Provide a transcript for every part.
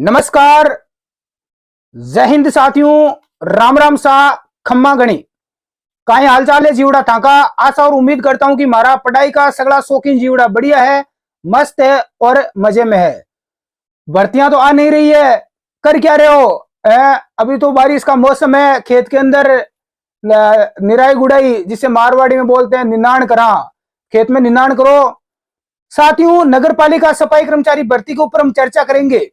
नमस्कार, जय हिंद साथियों, राम राम सा खम्मा गणी काई हालचाल है जीवड़ा थाका। आशा और उम्मीद करता हूं कि मारा पढ़ाई का सगला शौकीन जीवड़ा बढ़िया है, मस्त है और मजे में है। भर्तियां तो आ नहीं रही है, कर क्या रहे हो? अभी तो बारिश का मौसम है, खेत के अंदर निराई गुड़ाई जिसे मारवाड़ी में बोलते हैं निनाण करा, खेत में निनाण करो। साथियों, नगर पालिका सफाई कर्मचारी भर्ती के ऊपर हम चर्चा करेंगे।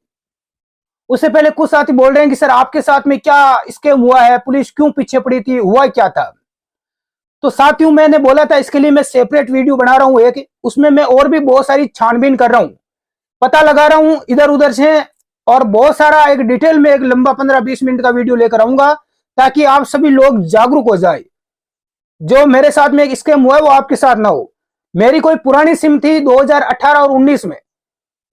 उससे पहले कुछ साथी बोल रहे हैं कि सर आपके साथ में क्या स्कैम हुआ है, पुलिस क्यों पीछे पड़ी थी, हुआ क्या था? तो साथियों, मैंने बोला था इसके लिए मैं सेपरेट वीडियो बना रहा हूं एक, उसमें मैं और भी बहुत सारी छानबीन कर रहा हूं, पता लगा रहा हूं इधर उधर से, और बहुत सारा एक डिटेल में एक लंबा 15-20 मिनट का वीडियो लेकर आऊंगा ताकि आप सभी लोग जागरूक हो जाए। जो मेरे साथ में एक स्कैम हुआ है वो आपके साथ ना हो। मेरी कोई पुरानी सिम थी 2018 और 19 में,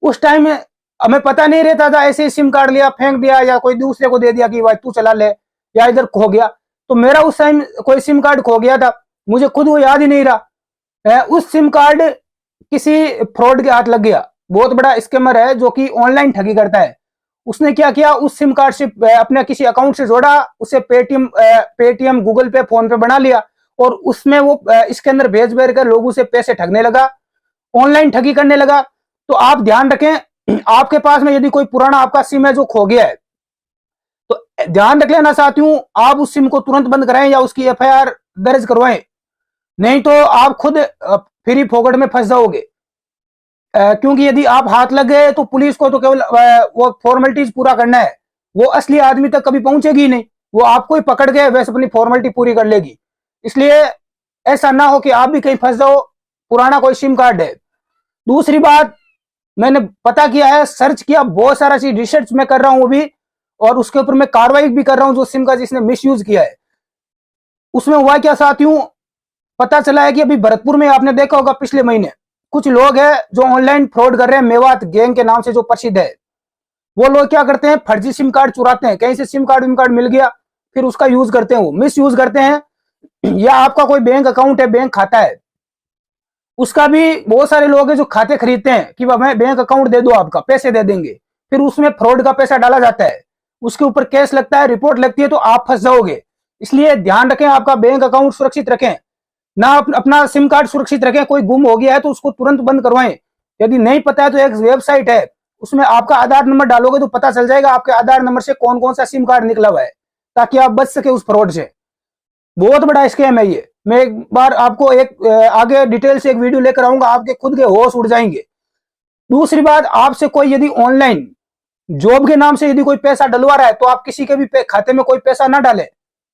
उस टाइम हमें पता नहीं रहता था, ऐसे ही सिम कार्ड लिया फेंक दिया या कोई दूसरे को दे दिया कि भाई तू चला ले, या इधर खो गया। तो मेरा उस टाइम कोई सिम कार्ड खो गया था, मुझे खुद वो याद ही नहीं रहा। उस सिम कार्ड किसी फ्रॉड के हाथ लग गया, बहुत बड़ा स्कैमर है जो कि ऑनलाइन ठगी करता है। उसने क्या किया, उस सिम कार्ड से अपने किसी अकाउंट से जोड़ा, उसे पेटीएम गूगल पे फोन पे बना लिया और उसमें वो इसके अंदर भेज भेज कर लोगों से पैसे ठगने लगा, ऑनलाइन ठगी करने लगा। तो आप ध्यान रखें, आपके पास में यदि कोई पुराना आपका सिम है जो खो गया है तो ध्यान रख लेना साथियों, आप उस सिम को तुरंत बंद कराएं या उसकी एफआईआर दर्ज करवाएं, नहीं तो आप खुद फ्री फोकट में फंस जाओगे। क्योंकि यदि आप हाथ लग गए तो पुलिस को तो केवल वो फॉर्मेलिटीज पूरा करना है, वो असली आदमी तक कभी पहुंचेगी नहीं, वो आपको ही पकड़ के वैसे अपनी फॉर्मेलिटी पूरी कर लेगी। इसलिए ऐसा ना हो कि आप भी कहीं फंस जाओ, पुराना कोई सिम कार्ड है। दूसरी बात, मैंने पता किया है, सर्च किया, बहुत सारा चीज रिसर्च में कर रहा हूं अभी, और उसके ऊपर मैं कार्रवाई भी कर रहा हूं जो सिम का जिसने मिसयूज किया है। उसमें हुआ क्या साथियों, पता चला है कि अभी भरतपुर में आपने देखा होगा पिछले महीने कुछ लोग हैं जो ऑनलाइन फ्रॉड कर रहे हैं, मेवात गैंग के नाम से जो प्रसिद्ध है। वो लोग क्या करते हैं, फर्जी सिम कार्ड चुराते हैं, कहीं से सिम कार्ड मिल गया, फिर उसका यूज करते हैं, वो मिस यूज करते हैं। या आपका कोई बैंक अकाउंट है, बैंक खाता है, उसका भी बहुत सारे लोग हैं जो खाते खरीदते हैं कि हमें बैंक अकाउंट दे दो, आपका पैसे दे देंगे, फिर उसमें फ्रॉड का पैसा डाला जाता है, उसके ऊपर केस लगता है, रिपोर्ट लगती है, तो आप फंस जाओगे। इसलिए ध्यान रखें, आपका बैंक अकाउंट सुरक्षित रखें, ना अपना सिम कार्ड सुरक्षित रखें। कोई गुम हो गया है तो उसको तुरंत बंद करवाएं। यदि नहीं पता है तो एक वेबसाइट है, उसमें आपका आधार नंबर डालोगे तो पता चल जाएगा आपके आधार नंबर से कौन कौन सा सिम कार्ड निकला हुआ है, ताकि आप बच सके उस फ्रॉड से। बहुत बड़ा स्कैम है ये। मैं एक बार आपको एक आगे डिटेल से एक वीडियो लेकर आऊंगा, आपके खुद के होश उड़ जाएंगे। दूसरी बात, आपसे कोई यदि ऑनलाइन जॉब के नाम से यदि कोई पैसा डलवा रहा है तो आप किसी के भी खाते में कोई पैसा ना डालें,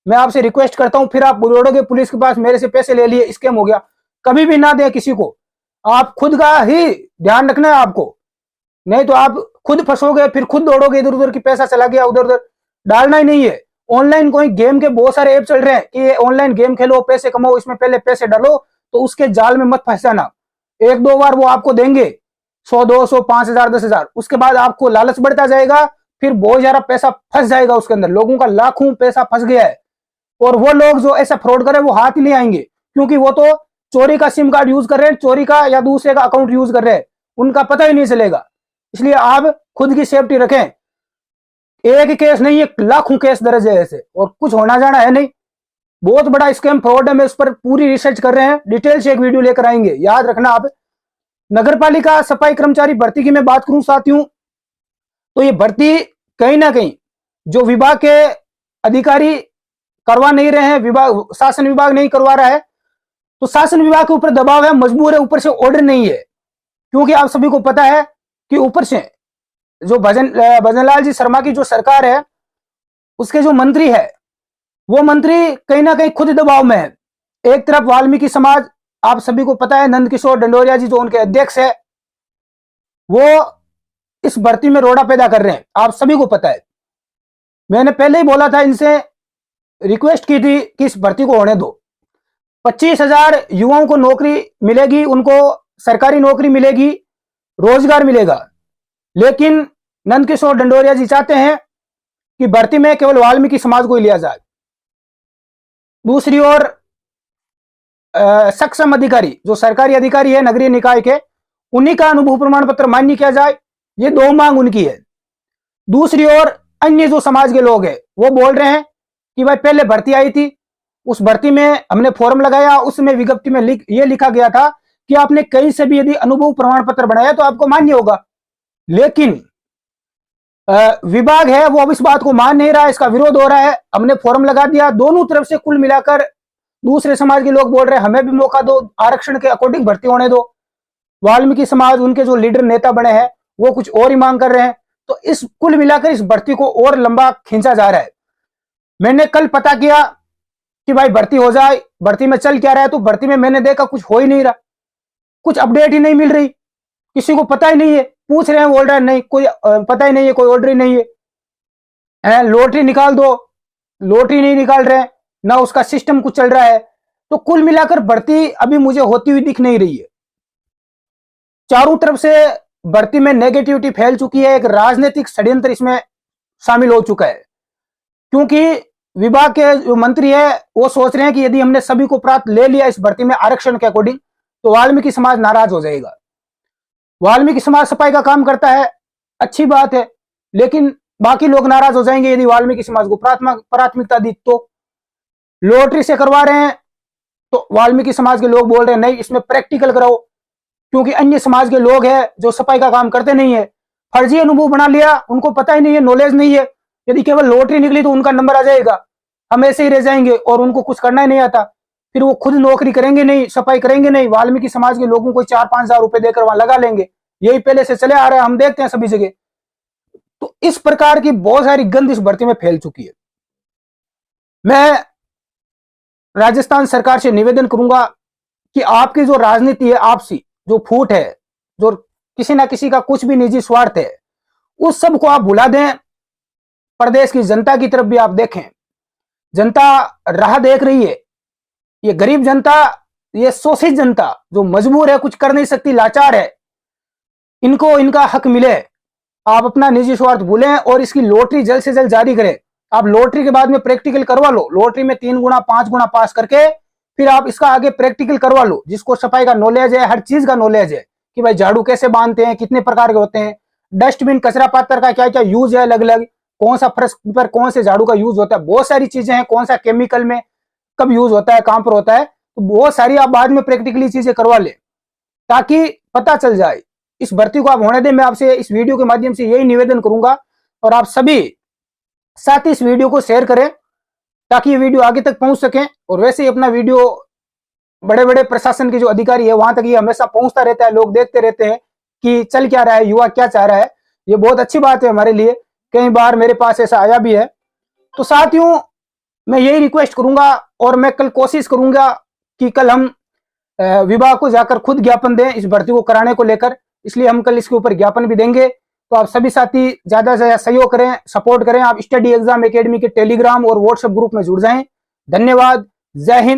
मैं आपसे रिक्वेस्ट करता हूं। फिर आप दौड़ोगे पुलिस के पास, मेरे से पैसे ले लिए, स्कैम हो गया, कभी भी ना दें किसी को। आप खुद का ही ध्यान रखना है आपको, नहीं तो आप खुद फंसोगे, फिर खुद दौड़ोगे इधर उधर की पैसा चला गया उधर उधर। डालना ही नहीं है। ऑनलाइन कोई गेम के बहुत सारे ऐप चल रहे हैं कि ऑनलाइन गेम खेलो, पैसे कमाओ, इसमें पहले पैसे डालो, तो उसके जाल में मत फंस जाना। एक दो बार वो आपको देंगे 100, 200, 5,000, 10,000, उसके बाद आपको लालच बढ़ता जाएगा, फिर बहुत ज्यादा पैसा फंस जाएगा उसके अंदर। लोगों का लाखों पैसा फंस गया है, और वो लोग जो ऐसा फ्रॉड करे वो हाथ ही नहीं आएंगे, क्योंकि वो तो चोरी का सिम कार्ड यूज कर रहे हैं, चोरी का या दूसरे का अकाउंट यूज कर रहे हैं, उनका पता ही नहीं चलेगा। इसलिए आप खुद की सेफ्टी रखें। एक केस नहीं, एक लाखों केस दर्ज है ऐसे, और कुछ होना जाना है नहीं। बहुत बड़ा स्कैम फ्रॉड है, मैं उस पर पूरी रिसर्च कर रहे हैं, डिटेल से एक वीडियो लेकर आएंगे, याद रखना आप। नगर पालिका सफाई कर्मचारी भर्ती की मैं बात करूं साथियों, तो ये भर्ती कहीं ना कहीं जो विभाग के अधिकारी करवा नहीं रहे हैं, विभाग शासन विभाग नहीं करवा रहा है, तो शासन विभाग के ऊपर दबाव है, मजबूर है, ऊपर से ऑर्डर नहीं है। क्योंकि आप सभी को पता है कि ऊपर से जो भजनलाल जी शर्मा की जो सरकार है, उसके जो मंत्री है, वो मंत्री कहीं ना कहीं खुद दबाव में है। एक तरफ वाल्मीकि समाज, आप सभी को पता है, नंदकिशोर डंडोरिया जी जो उनके अध्यक्ष है, वो इस भर्ती में रोड़ा पैदा कर रहे हैं, आप सभी को पता है। मैंने पहले ही बोला था, इनसे रिक्वेस्ट की थी कि इस भर्ती को होने दो। 25,000 युवाओं को नौकरी मिलेगी, उनको सरकारी नौकरी मिलेगी, रोजगार मिलेगा, लेकिन नंदकिशोर डंडोरिया जी चाहते हैं कि भर्ती में केवल वाल्मीकि समाज को ही लिया जाए। दूसरी ओर सक्षम अधिकारी, जो सरकारी अधिकारी है नगरीय निकाय के, उन्हीं का अनुभव प्रमाण पत्र मान्य किया जाए, ये दो मांग उनकी है। दूसरी ओर अन्य जो समाज के लोग हैं वो बोल रहे हैं कि भाई पहले भर्ती आई थी, उस भर्ती में हमने फॉर्म लगाया, उसमें विज्ञप्ति में ये लिखा गया था कि आपने कहीं से भी यदि अनुभव प्रमाण पत्र बनाया तो आपको मान्य होगा। लेकिन विभाग है वो अब इस बात को मान नहीं रहा, इसका विरोध हो रहा है। हमने फॉर्म लगा दिया, दोनों तरफ से कुल मिलाकर दूसरे समाज के लोग बोल रहे हैं हमें भी मौका दो, आरक्षण के अकॉर्डिंग भर्ती होने दो। वाल्मीकि समाज, उनके जो लीडर नेता बने हैं वो कुछ और ही मांग कर रहे हैं। तो इस कुल मिलाकर इस भर्ती को और लंबा खींचा जा रहा है। मैंने कल पता किया कि भाई भर्ती हो जाए, भर्ती में चल क्या रहा है, तो भर्ती में मैंने देखा कुछ हो ही नहीं रहा, कुछ अपडेट ही नहीं मिल रही, किसी को पता ही नहीं है। पूछ रहे हैं, बोल रहे हैं नहीं कोई पता ही नहीं है, कोई ऑर्डर ही नहीं है। लॉटरी निकाल दो, लॉटरी नहीं निकाल रहे हैं, ना उसका सिस्टम कुछ चल रहा है। तो कुल मिलाकर भर्ती अभी मुझे होती हुई दिख नहीं रही है। चारों तरफ से भर्ती में नेगेटिविटी फैल चुकी है, एक राजनीतिक षड्यंत्र इसमें शामिल हो चुका है। क्योंकि विभाग के जो मंत्री है वो सोच रहे हैं कि यदि हमने सभी को प्राप्त ले लिया इस भर्ती में आरक्षण के अकॉर्डिंग तो वाल्मीकि समाज नाराज हो जाएगा। वाल्मीकि समाज सफाई का काम करता है, अच्छी बात है, लेकिन बाकी लोग नाराज हो जाएंगे यदि वाल्मीकि समाज को प्राथमिकता दी। तो लॉटरी से करवा रहे हैं तो वाल्मीकि समाज के लोग बोल रहे हैं नहीं, इसमें प्रैक्टिकल कराओ, क्योंकि अन्य समाज के लोग हैं जो सफाई का काम करते नहीं है, फर्जी अनुभव बना लिया, उनको पता ही नहीं है, नॉलेज नहीं है। यदि केवल लॉटरी निकली तो उनका नंबर आ जाएगा, हम ऐसे ही रह जाएंगे और उनको कुछ करना ही नहीं आता, फिर वो खुद नौकरी करेंगे नहीं, सफाई करेंगे नहीं, वाल्मीकि समाज के लोगों को 4-5 हजार रुपए देकर वहां लगा लेंगे। यही पहले से चले आ रहा है, हम देखते हैं सभी जगह। तो इस प्रकार की बहुत सारी गंद इस भर्ती में फैल चुकी है। मैं राजस्थान सरकार से निवेदन करूंगा कि आपकी जो राजनीति है, आपसी जो फूट है, जो किसी ना किसी का कुछ भी निजी स्वार्थ है, उस सब को आप भुला दें। प्रदेश की जनता की तरफ भी आप देखें, जनता राह देख रही है। ये गरीब जनता, ये शोषित जनता जो मजबूर है, कुछ कर नहीं सकती, लाचार है, इनको इनका हक मिले। आप अपना निजी स्वार्थ भूलें और इसकी लॉटरी जल्द से जल्द जारी करें। आप लॉटरी के बाद में प्रैक्टिकल करवा लो, लॉटरी में 3 गुना 5 गुना पास करके फिर आप इसका आगे प्रैक्टिकल करवा लो। जिसको सफाई का नॉलेज है, हर चीज का नॉलेज है कि भाई झाड़ू कैसे बांधते हैं, कितने प्रकार के होते हैं, डस्टबिन कचरा पात्र का क्या क्या यूज है, अलग अलग कौन सा फर्श पर कौन से झाड़ू का यूज होता है, बहुत सारी चीजें हैं, कौन सा केमिकल में कब यूज होता है, कहां पर होता है, तो बहुत सारी आप बाद में प्रैक्टिकली चीजें करवा ले ताकि पता चल जाए। इस भर्ती को आप होने दें। मैं आपसे इस वीडियो के माध्यम से यही निवेदन करूंगा और आप सभी साथ ही इस वीडियो को शेयर करें ताकि ये वीडियो आगे तक पहुंच सके। और वैसे ही अपना वीडियो बड़े बड़े प्रशासन के जो अधिकारी है वहां तक ये हमेशा पहुंचता रहता है, लोग देखते रहते हैं कि चल क्या रहा है, युवा क्या चाह रहा है। ये बहुत अच्छी बात है हमारे लिए, कई बार मेरे पास ऐसा आया भी है। तो साथियों, मैं यही रिक्वेस्ट करूंगा और मैं कल कोशिश करूंगा कि कल हम विभाग को जाकर खुद ज्ञापन दें इस भर्ती को कराने को लेकर, इसलिए हम कल इसके ऊपर ज्ञापन भी देंगे। तो आप सभी साथी ज्यादा से ज्यादा सहयोग करें, सपोर्ट करें। आप स्टडी एग्जाम एकेडमी के टेलीग्राम और व्हाट्सएप ग्रुप में जुड़ जाएं। धन्यवाद। जय हिंद।